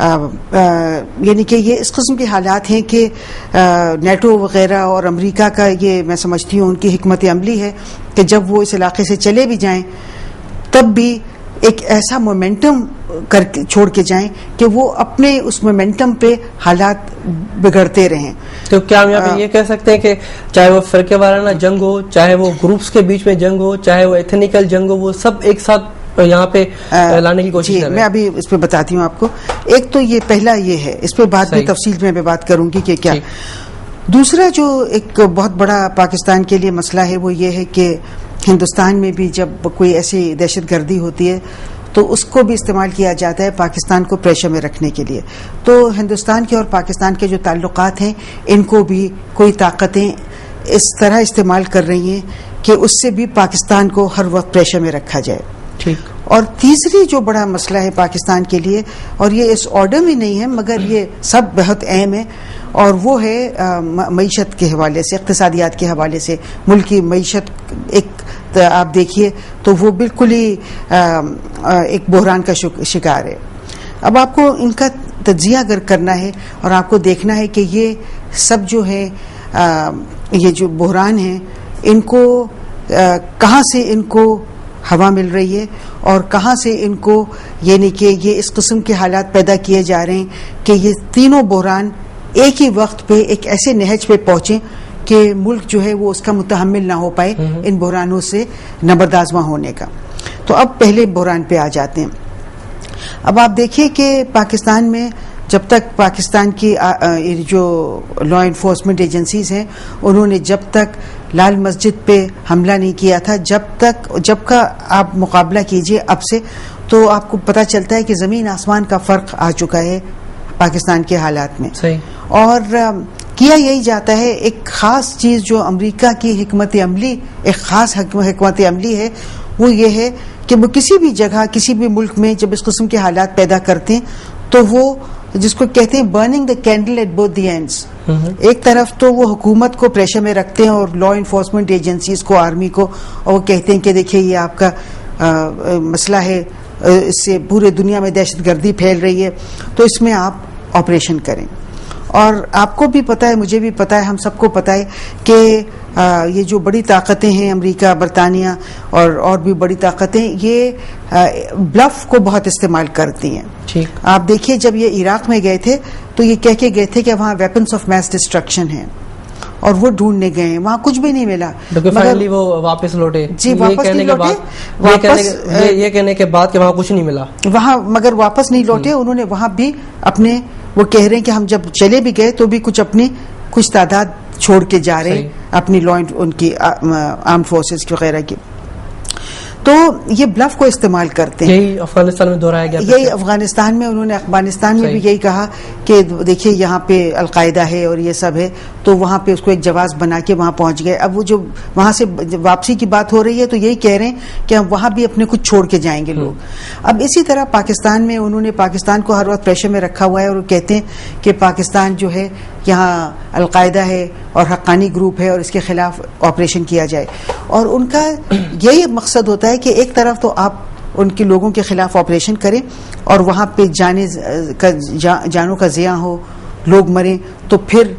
یعنی کہ یہ اس قسم کے حالات ہیں کہ نیٹو وغیرہ اور امریکہ کا یہ میں سمجھتی ہوں ان کی حکمت عملی ہے کہ جب وہ اس علاقے سے چلے بھی جائیں تب بھی ایک ایسا مومنٹم چھوڑ کے جائیں کہ وہ اپنے اس مومنٹم پہ حالات بگڑتے رہیں. تو کیا ہم یہاں پہ یہ کہہ سکتے ہیں کہ چاہے وہ فرقے وارانہ جنگ ہو, چاہے وہ گروپس کے بیچ میں جنگ ہو, چاہے وہ ایتھنیکل جنگ ہو, وہ سب ایک ساتھ یہاں پہ لانے کی کوشش کر رہے ہیں؟ میں ابھی اس پہ بتاتی ہوں آپ کو. ایک تو یہ پہلا یہ ہے, اس پہ بعد میں تفصیل میں بات کروں گی کہ کیا. دوسرا جو ایک بہت بڑا پاکستان کے لیے مسئلہ ہے وہ یہ ہے کہ ہندوستان میں بھی جب کوئی ایسی دہشت گردی ہوتی ہے تو اس کو بھی استعمال کیا جاتا ہے پاکستان کو پریشر میں رکھنے کے لیے. تو ہندوستان کے اور پاکستان کے جو تعلقات ہیں ان کو بھی کوئی طاقتیں اس طرح استعمال کر رہی ہیں کہ اس سے بھی پاکستان کو ہر وقت پریشر میں رکھا جائے. ٹھیک. اور تیسری جو بڑا مسئلہ ہے پاکستان کے لیے, اور یہ اس آرڈر میں نہیں ہے مگر یہ سب بہت اہم ہے, اور وہ ہے معیشت کے حوالے سے, اقتصادیات کے حوالے سے. ملک کی معیشت ایک آپ دیکھیے تو وہ بالکل ہی ایک بحران کا شکار ہے. اب آپ کو ان کا تجزیہ اگر کرنا ہے اور آپ کو دیکھنا ہے کہ یہ سب جو ہے یہ جو بحران ہیں ان کو کہاں سے ان کو ہوا مل رہی ہے اور کہاں سے ان کو یعنی کہ یہ اس قسم کے حالات پیدا کیے جا رہے ہیں کہ یہ تینوں بحران ایک ہی وقت پہ ایک ایسے نہج پہ پہنچیں کہ ملک جو ہے وہ اس کا متحمل نہ ہو پائے ان بحرانوں سے نبردآزماں ہونے کا. تو اب پہلے بحران پہ آ جاتے ہیں. اب آپ دیکھیے کہ پاکستان میں جب تک پاکستان کی جو لا انفورسمنٹ ایجنسیز ہیں انہوں نے جب تک لال مسجد پہ حملہ نہیں کیا تھا, جب کا آپ مقابلہ کیجئے اب سے تو آپ کو پتہ چلتا ہے کہ زمین آسمان کا فرق آ چکا ہے پاکستان کے حالات میں. صحیح. اور کیا یہی جاتا ہے, ایک خاص چیز جو امریکہ کی حکمت عملی, ایک خاص حکمت عملی ہے وہ یہ ہے کہ وہ کسی بھی جگہ کسی بھی ملک میں جب اس قسم کے حالات پیدا کرتے ہیں تو وہ جس کو کہتے ہیں burning the candle at both the ends. ایک طرف تو وہ حکومت کو پریشر میں رکھتے ہیں اور لا انفورسمنٹ ایجنسیز کو, آرمی کو, اور وہ کہتے ہیں کہ دیکھیے یہ آپ کا مسئلہ ہے, اس سے پورے دنیا میں دہشت گردی پھیل رہی ہے تو اس میں آپ آپریشن کریں. اور آپ کو بھی پتا ہے, مجھے بھی پتا ہے, ہم سب کو پتا ہے کہ یہ جو بڑی طاقتیں ہیں امریکہ, برطانیہ اور بھی بڑی طاقتیں, یہ بلف کو بہت استعمال کرتی ہیں. آپ دیکھیے جب یہ عراق میں گئے تھے تو یہ کہہ کے گئے تھے کہ وہاں ویپنز آف میس ڈسٹرکشن ہیں اور وہ ڈھونڈنے گئے ہیں, وہاں کچھ بھی نہیں ملا, مگر وہ واپس لوٹے. جی واپس نہیں لوٹے, یہ کہنے کے بعد کہ وہاں کچھ نہیں ملا وہاں, مگر واپس نہیں لوٹے. انہوں نے وہاں بھی اپنے وہ کہہ رہے ہیں کہ ہم جب چلے بھی گئے تو بھی کچھ تعداد چھوڑ کے جا رہے ہیں اپنی ان کی آرم فورسز وغیرہ کی. تو یہ بلف کو استعمال کرتے ہیں. یہی افغانستان میں دہرایا گیا, یہی افغانستان میں, انہوں نے افغانستان میں بھی یہی کہا کہ دیکھیے یہاں پہ القاعدہ ہے اور یہ سب ہے, تو وہاں پہ اس کو ایک جواز بنا کے وہاں پہنچ گئے. اب وہ جو وہاں سے واپسی کی بات ہو رہی ہے تو یہی کہہ رہے ہیں کہ ہم وہاں بھی اپنے کچھ چھوڑ کے جائیں گے لوگ. اب اسی طرح پاکستان میں انہوں نے پاکستان کو ہر وقت پریشر میں رکھا ہوا ہے اور وہ کہتے ہیں کہ پاکستان جو ہے یہاں القاعدہ ہے اور حقانی گروپ ہے اور اس کے خلاف آپریشن کیا جائے. اور ان کا یہی مقصد ہوتا ہے کہ ایک طرف تو آپ ان کے لوگوں کے خلاف آپریشن کریں اور وہاں پہ جانوں کا ضیاع ہو, لوگ مریں, تو پھر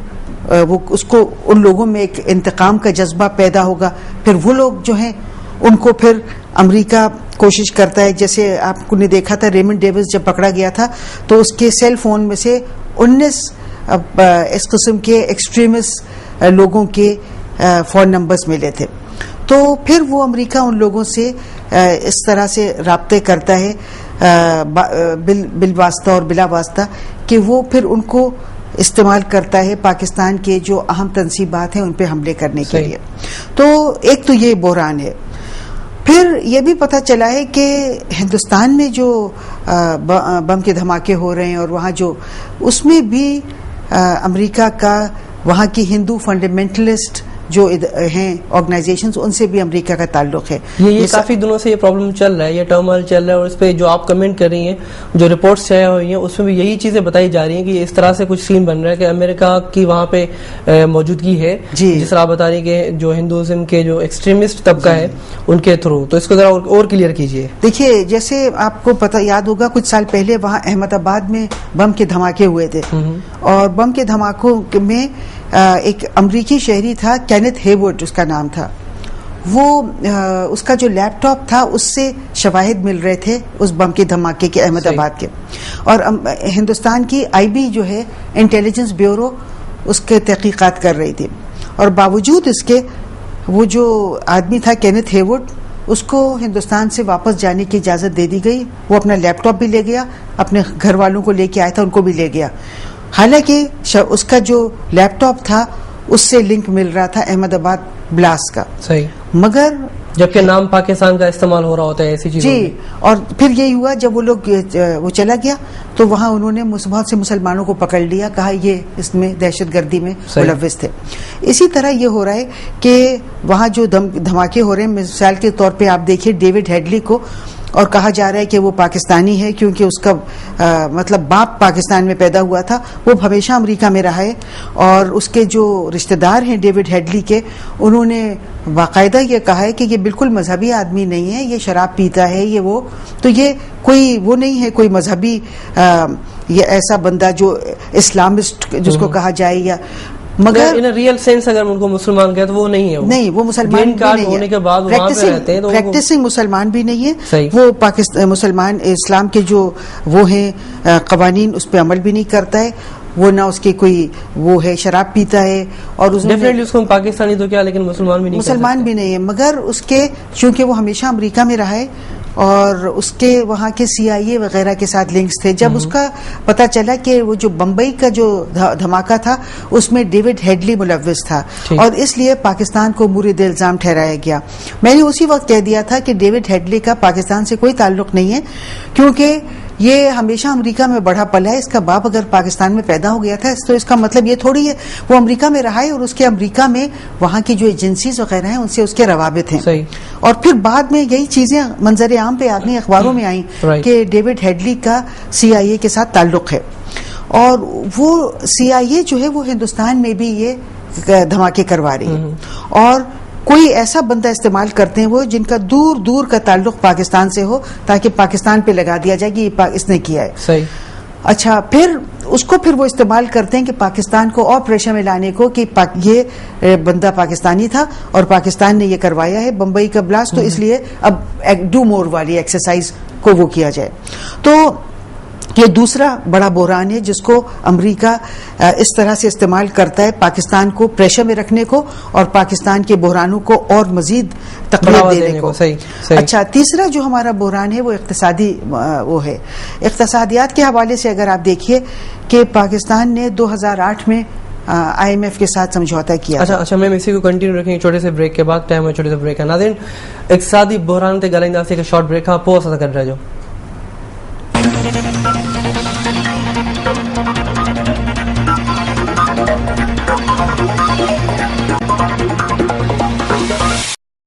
وہ اس کو ان لوگوں میں ایک انتقام کا جذبہ پیدا ہوگا. پھر وہ لوگ جو ہیں ان کو پھر امریکہ کوشش کرتا ہے, جیسے آپ نے دیکھا تھا ریمنڈ ڈیوس جب پکڑا گیا تھا تو اس کے سیل فون میں سے 19 اس قسم کے ایکسٹریمسٹ لوگوں کے فون نمبرز ملے تھے. تو پھر وہ امریکہ ان لوگوں سے اس طرح سے رابطے کرتا ہے بالواسطہ اور بلا واسطہ کہ وہ پھر ان کو استعمال کرتا ہے پاکستان کے جو اہم تنصیبات ہیں ان پہ حملے کرنے کے لیے. تو ایک تو یہ بحران ہے. پھر یہ بھی پتہ چلا ہے کہ ہندوستان میں جو بم کے دھماکے ہو رہے ہیں اور وہاں جو اس میں بھی امریکہ کا وہاں کی ہندو فنڈامنٹلسٹ جو ہیں آرگنائزیشنز ان سے بھی امریکہ کا تعلق ہے. یہ کافی دنوں سے یہ پرابلم چل رہا ہے, یہ ٹرمل چل رہا ہے, اور اس پہ جو آپ کمنٹ کر رہی ہیں, جو رپورٹس شائع ہوئی ہیں اس میں بھی یہی چیزیں بتائی جا رہی ہیں کہ اس طرح سے کچھ سین بن رہا ہے کہ امریکہ کی وہاں پہ موجودگی ہے, جس طرح آپ بتا رہی ہیں کہ جو ہندوازم کے جو ایکسٹریمسٹ طبقہ ہے ان کے تھرو. تو اس کو ذرا اور کلیئر کیجیے. دیکھیے, جیسے آپ کو پتہ یاد ہوگا کچھ سال پہلے وہاں احمد آباد میں بم کے دھماکے ہوئے تھے, اور بم کے دھماکوں میں ایک امریکی شہری تھا, کینتھ ہیورڈ اس کا نام تھا. وہ اس کا جو لیپ ٹاپ تھا اس سے شواہد مل رہے تھے اس بم کے دھماکے کے, احمد آباد کے. اور ہندوستان کی آئی بی جو ہے انٹیلیجنس بیورو اس کے تحقیقات کر رہی تھی, اور باوجود اس کے وہ جو آدمی تھا کینتھ ہیورڈ, اس کو ہندوستان سے واپس جانے کی اجازت دے دی گئی. وہ اپنا لیپ ٹاپ بھی لے گیا, اپنے گھر والوں کو لے کے آیا تھا ان کو بھی لے گیا. حالانکہ اس کا جو لیپ ٹاپ تھا اس سے لنک مل رہا تھا احمد آباد بلاسٹ کا. صحیح. مگر جبکہ نام پاکستان کا استعمال ہو رہا ہوتا ہے ایسی چیزوں جی. اور پھر یہی ہوا جب وہ چلا گیا تو وہاں انہوں نے بہت سے مسلمانوں کو پکڑ لیا, کہا یہ اس میں دہشت گردی میں ملوث تھے. اسی طرح یہ ہو رہا ہے کہ وہاں جو دھماکے ہو رہے ہیں, مثال کے طور پہ آپ دیکھیے ڈیوڈ ہیڈلی کو, اور کہا جا رہا ہے کہ وہ پاکستانی ہے کیونکہ اس کا مطلب باپ پاکستان میں پیدا ہوا تھا, وہ ہمیشہ امریکہ میں رہا ہے. اور اس کے جو رشتہ دار ہیں ڈیوڈ ہیڈلی کے, انہوں نے باقاعدہ یہ کہا ہے کہ یہ بالکل مذہبی آدمی نہیں ہے, یہ شراب پیتا ہے, یہ وہ, تو یہ کوئی وہ نہیں ہے کوئی مذہبی یہ ایسا بندہ جو اسلامسٹ جس کو کہا جائے, یا مگر ان ریئل سینس اگر ان کو مسلمان کہے تو وہ نہیں ہے. نہیں, وہ مسلمان ہونے کے بعد وہاں پہ رہتے ہیں, پریکٹسنگ مسلمان بھی نہیں ہے. وہ پاکستان مسلمان اسلام کے جو وہ ہیں قوانین اس پہ عمل بھی نہیں کرتا ہے. وہ نہ اس کی کوئی وہ ہے, شراب پیتا ہے, اور ڈیفینیٹلی اس کو پاکستانی تو کیا لیکن مسلمان بھی نہیں ہے. مگر اس کے چونکہ وہ ہمیشہ امریکہ میں رہا ہے اور اس کے وہاں کے سی آئی اے وغیرہ کے ساتھ لنکس تھے. جب اس کا پتہ چلا کہ وہ جو بمبئی کا جو دھماکہ تھا اس میں ڈیوڈ ہیڈلی ملوث تھا, اور اس لیے پاکستان کو مورد الزام ٹھہرایا گیا. میں نے اسی وقت کہہ دیا تھا کہ ڈیوڈ ہیڈلی کا پاکستان سے کوئی تعلق نہیں ہے, کیونکہ یہ ہمیشہ امریکہ میں بڑھا پلا ہے. اس کا باپ اگر پاکستان میں پیدا ہو گیا تھا تو اس کا مطلب یہ تھوڑی ہے وہ امریکہ میں رہا ہے, اور اس کے امریکہ میں وہاں کی جو ایجنسیز وغیرہ ہیں ان سے اس کے روابط ہیں. اور پھر بعد میں یہی چیزیں منظر عام پہ آ گئی, اخباروں میں آئیں کہ ڈیوڈ ہیڈلی کا سی آئی اے کے ساتھ تعلق ہے, اور وہ سی آئی اے جو ہے وہ ہندوستان میں بھی یہ دھماکے کروا رہی ہے, اور کوئی ایسا بندہ استعمال کرتے ہیں وہ جن کا دور دور کا تعلق پاکستان سے ہو, تاکہ پاکستان پہ لگا دیا جائے کہ اس نے کیا ہے. صحیح. اچھا, پھر اس کو پھر وہ استعمال کرتے ہیں کہ پاکستان کو اور پریشر میں لانے کو کہ یہ بندہ پاکستانی تھا اور پاکستان نے یہ کروایا ہے بمبئی کا بلاسٹ, تو اس لیے اب ڈو مور والی ایکسرسائز کو وہ کیا جائے. تو یہ دوسرا بڑا بحران ہے جس کو امریکہ اس طرح سے استعمال کرتا ہے پاکستان کو پریشر میں رکھنے کو اور پاکستان کے بحرانوں کو اور مزید تقویت دینے کو. اچھا, تیسرا جو ہمارا بحران ہے وہ اقتصادی وہ ہے. اقتصادیات کے حوالے سے اگر آپ دیکھیے کہ پاکستان نے 2008 میں آئی ایم ایف کے ساتھ سمجھوتا کیا. اچھا میم اسی کو کنٹینیو رکھیں چھوٹے سے بریک کے بعد. ٹائم ہے چھوٹے سے بریک ہے. ناظرین, اقتصادی بحران تے گالائیں داسے کہ شارٹ بریک ہاں پوسٹ کر رہے جو